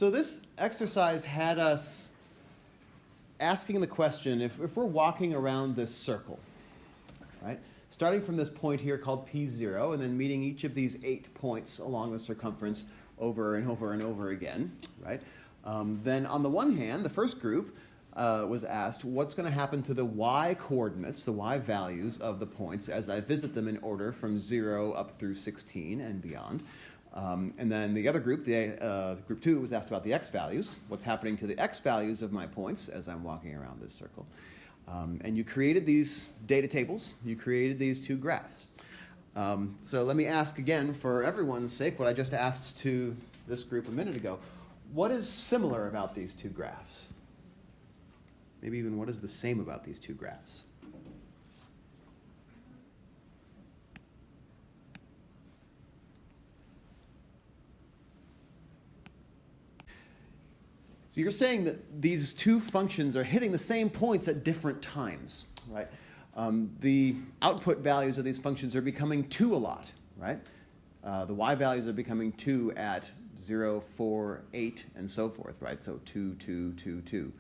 So this exercise had us asking the question, if we're walking around this circle, right? Starting from this point here called P0, and then meeting each of these 8 points along the circumference over and over and over again, right? Then on the one hand, the first group was asked, what's going to happen to the y coordinates, the y values of the points as I visit them in order from 0 up through 16 and beyond. And then the other group, group 2, was asked about the x values. What's happening to the x values of my points as I'm walking around this circle? And you created these data tables. You created these 2 graphs. So let me ask again, for everyone's sake, what I just asked to this group a minute ago. What is similar about these 2 graphs? Maybe even what is the same about these 2 graphs? So you're saying that these 2 functions are hitting the same points at different times, right? The output values of these functions are becoming 2 a lot, right? The y values are becoming 2 at 0, 4, 8, and so forth, right? So 2, 2, 2, 2.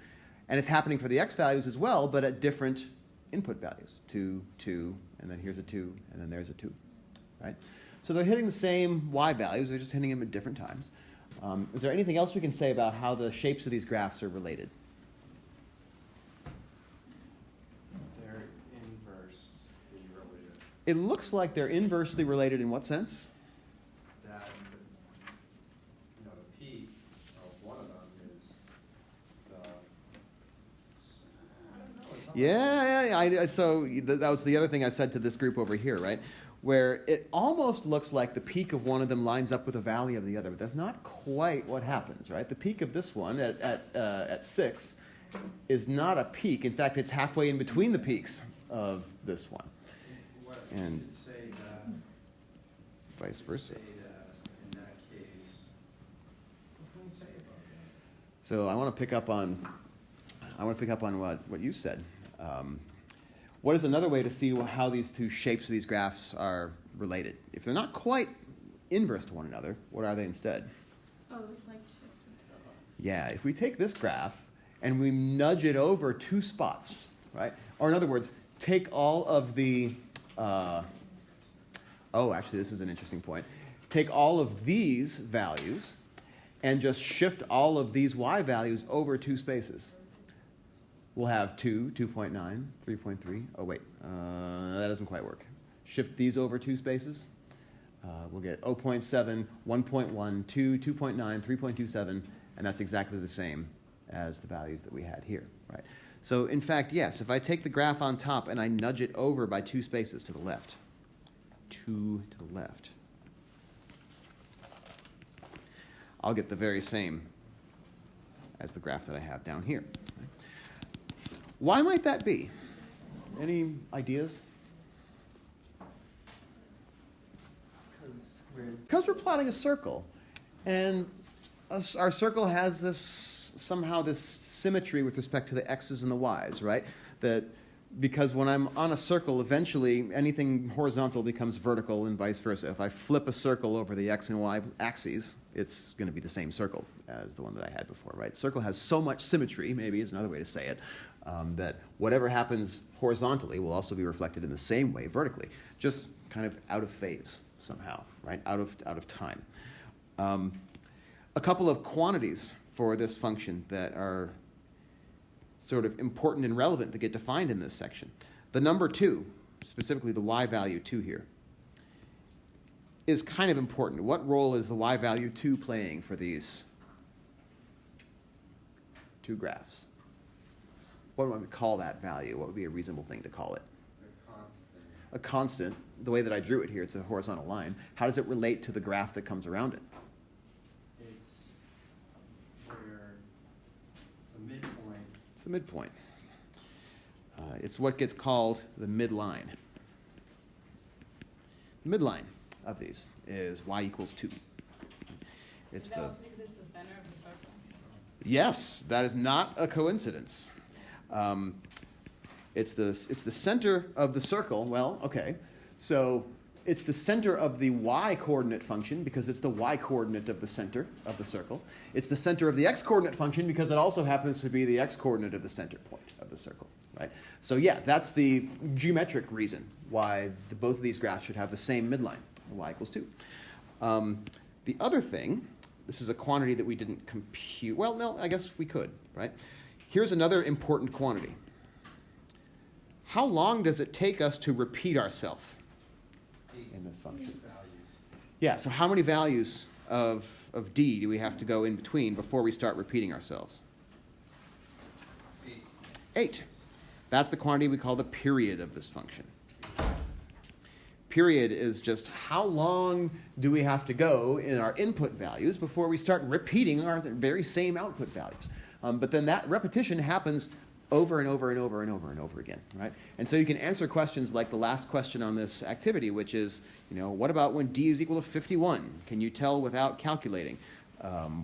And it's happening for the x values as well, but at different input values. 2, 2, and then here's a 2, and then there's a 2, right? So they're hitting the same y values, they're just hitting them at different times. Is there anything else we can say about how the shapes of these graphs are related? They're inversely related. It looks like they're inversely related in what sense? That the peak of one of them is the. I don't know. It's Yeah. So that was the other thing I said to this group over here, right? Where it almost looks like the peak of one of them lines up with the valley of the other, but that's not quite what happens, right? The peak of this one at 6 is not a peak. In fact, it's halfway in between the peaks of this one. And you could say that. Vice versa. Say that in that case. What can we say about that? So I want to pick up on what you said. What is another way to see how these 2 shapes of these graphs are related? If they're not quite inverse to one another, what are they instead? Oh, it's like shifted to the left. Yeah, if we take this graph and we nudge it over 2 spots, right? Or in other words, take all of the, actually this is an interesting point. Take all of these values and just shift all of these y values over 2 spaces. We'll have 2, 2.9, 3.3. Oh, wait, that doesn't quite work. Shift these over 2 spaces. We'll get 0.7, 1.1, 2, 2.9, 3.27, and that's exactly the same as the values that we had here, right? So, in fact, yes, if I take the graph on top and I nudge it over by 2 spaces to the left, 2 to the left, I'll get the very same as the graph that I have down here. Why might that be? Any ideas? Because we're plotting a circle, and our circle has this symmetry with respect to the x's and the y's, right? That because when I'm on a circle, eventually anything horizontal becomes vertical and vice versa. If I flip a circle over the x and y axes, it's going to be the same circle as the one that I had before, right? Circle has so much symmetry, maybe is another way to say it, that whatever happens horizontally will also be reflected in the same way vertically, just kind of out of phase somehow, right? Out of time. A couple of quantities for this function that are sort of important and relevant that get defined in this section. The number 2, specifically the y value 2 here, is kind of important. What role is the y value 2 playing for these 2 graphs? What would we call that value? What would be a reasonable thing to call it? A constant. A constant. The way that I drew it here, it's a horizontal line. How does it relate to the graph that comes around it? It's where it's the midpoint. It's the midpoint. It's what gets called the midline. The midline of these is y equals 2. It's Is that also because it's the center of the circle? Yes, that is not a coincidence. It's the center of the circle. Well, okay. So it's the center of the y-coordinate function because it's the y-coordinate of the center of the circle. It's the center of the x-coordinate function because it also happens to be the x-coordinate of the center point of the circle, right? So yeah, that's the geometric reason why both of these graphs should have the same midline, y equals 2. The other thing, this is a quantity that we didn't compute. Well, no, I guess we could, right? Here's another important quantity. How long does it take us to repeat ourselves in this function? Values. Yeah, so how many values of d do we have to go in between before we start repeating ourselves? 8. 8. That's the quantity we call the period of this function. Period is just how long do we have to go in our input values before we start repeating our very same output values. But then that repetition happens over and over and over and over and over again, right? And so you can answer questions like the last question on this activity, which is, what about when d is equal to 51? Can you tell without calculating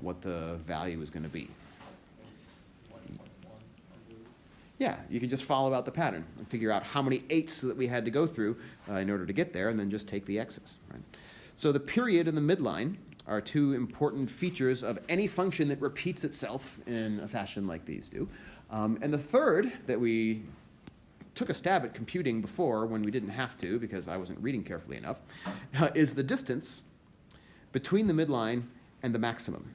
what the value is going to be? Yeah, you can just follow out the pattern and figure out how many 8s that we had to go through in order to get there, and then just take the x's, right? So the period and the midline are two important features of any function that repeats itself in a fashion like these do. And the third that we took a stab at computing before when we didn't have to because I wasn't reading carefully enough, is the distance between the midline and the maximum.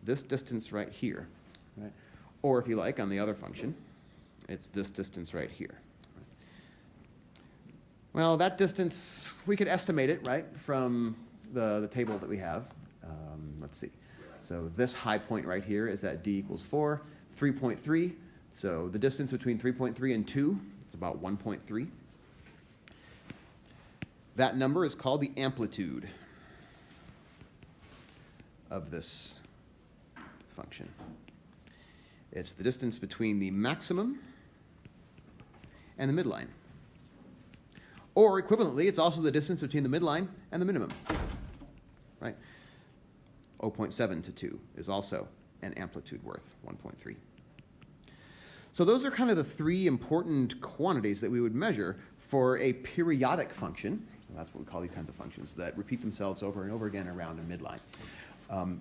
This distance right here, right? Or if you like, on the other function, it's this distance right here. Well, that distance, we could estimate it, right, from the table that we have. Let's see. So this high point right here is at d equals 4, 3.3. So the distance between 3.3 and 2, it's about 1.3. That number is called the amplitude of this function. It's the distance between the maximum and the midline. Or equivalently, it's also the distance between the midline and the minimum, right? 0.7 to 2 is also an amplitude worth 1.3. So those are kind of the three important quantities that we would measure for a periodic function. So that's what we call these kinds of functions that repeat themselves over and over again around a midline.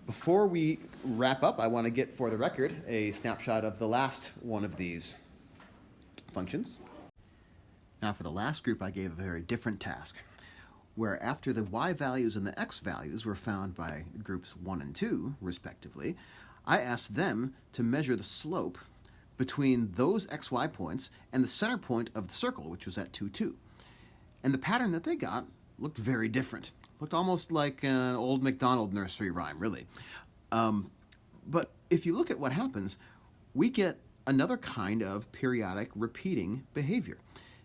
Before we wrap up, I want to get, for the record, a snapshot of the last one of these functions. Now, for the last group, I gave a very different task, where after the y values and the x values were found by groups 1 and 2, respectively, I asked them to measure the slope between those xy points and the center point of the circle, which was at 2, 2. And the pattern that they got looked very different. Looked almost like an old MacDonald nursery rhyme, really. But if you look at what happens, we get another kind of periodic repeating behavior.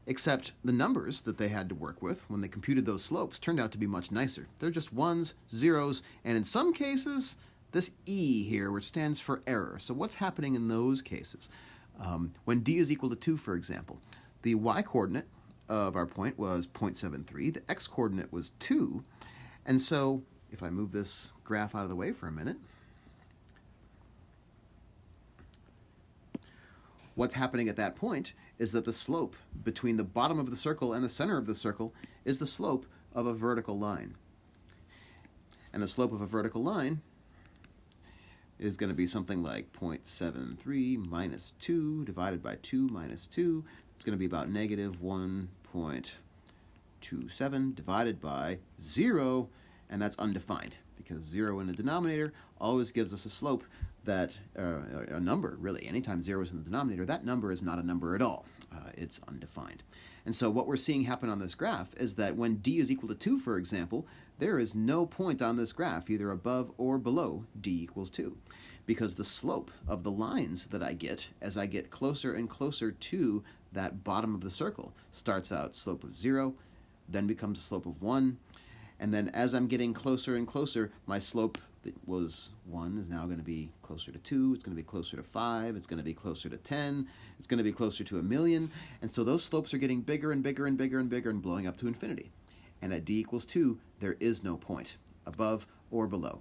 Except the numbers that they had to work with when they computed those slopes turned out to be much nicer. They're just ones, zeros, and in some cases, this E here, which stands for error. So what's happening in those cases? When d is equal to 2, for example, the y-coordinate of our point was 0.73, the x-coordinate was 2, and so if I move this graph out of the way for a minute, what's happening at that point is that the slope between the bottom of the circle and the center of the circle is the slope of a vertical line. And the slope of a vertical line is going to be something like 0.73 minus 2 divided by 2 minus 2. It's going to be about negative 1.27 divided by 0, and that's undefined because 0 in the denominator always gives us a slope that, a number, really. Anytime 0 is in the denominator, that number is not a number at all. It's undefined. And so what we're seeing happen on this graph is that when d is equal to 2, for example, there is no point on this graph, either above or below d equals 2, because the slope of the lines that I get as I get closer and closer to that bottom of the circle starts out slope of 0, then becomes a slope of 1, and then as I'm getting closer and closer, my slope that was 1 is now going to be closer to 2, it's going to be closer to 5, it's going to be closer to 10, it's going to be closer to 1,000,000, and so those slopes are getting bigger and bigger and bigger and bigger and blowing up to infinity. And at d equals 2, there is no point above or below.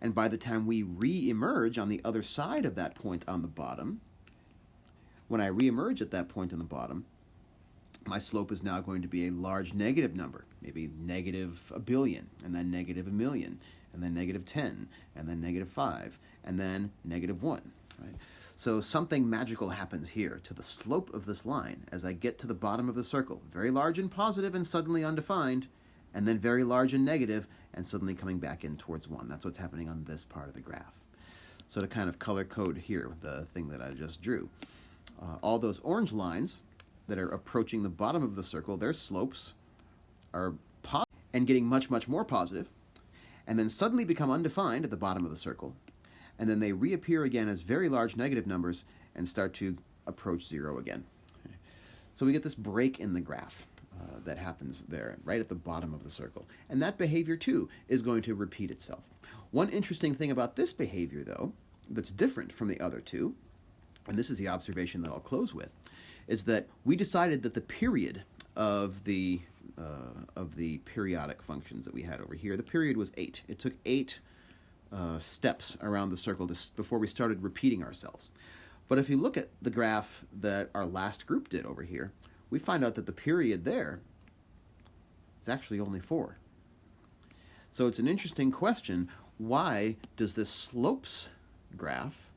And by the time we re-emerge on the other side of that point on the bottom, when I re-emerge at that point on the bottom, my slope is now going to be a large negative number, maybe negative a billion, and then negative a million, and then negative 10, and then negative 5, and then negative 1. Right? So something magical happens here to the slope of this line as I get to the bottom of the circle. Very large and positive and suddenly undefined, and then very large and negative and suddenly coming back in towards 1. That's what's happening on this part of the graph. So to kind of color code here, the thing that I just drew, all those orange lines that are approaching the bottom of the circle, their slopes are positive and getting much, much more positive, and then suddenly become undefined at the bottom of the circle, and then they reappear again as very large negative numbers and start to approach 0 again. So we get this break in the graph that happens there, right at the bottom of the circle. And that behavior, too, is going to repeat itself. One interesting thing about this behavior, though, that's different from the other two, and this is the observation that I'll close with, is that we decided that the period of the periodic functions that we had over here, the period was 8. It took 8 steps around the circle before we started repeating ourselves. But if you look at the graph that our last group did over here, we find out that the period there is actually only 4. So it's an interesting question. Why does this slopes graph,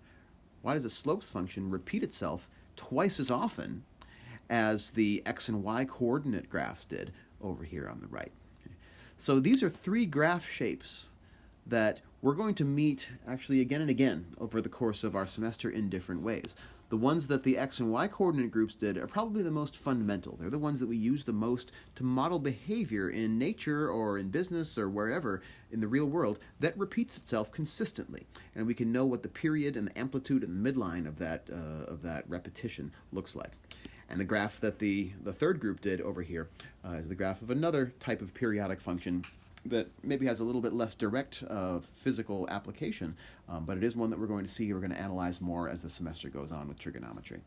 why does the slopes function repeat itself twice as often as the x and y coordinate graphs did over here on the right? So these are 3 graph shapes that we're going to meet actually again and again over the course of our semester in different ways. The ones that the x and y coordinate groups did are probably the most fundamental. They're the ones that we use the most to model behavior in nature or in business or wherever in the real world that repeats itself consistently. And we can know what the period and the amplitude and the midline of that repetition looks like. And the graph that the third group did over here is the graph of another type of periodic function that maybe has a little bit less direct physical application, but it is one that we're going to see, we're going to analyze more as the semester goes on with trigonometry.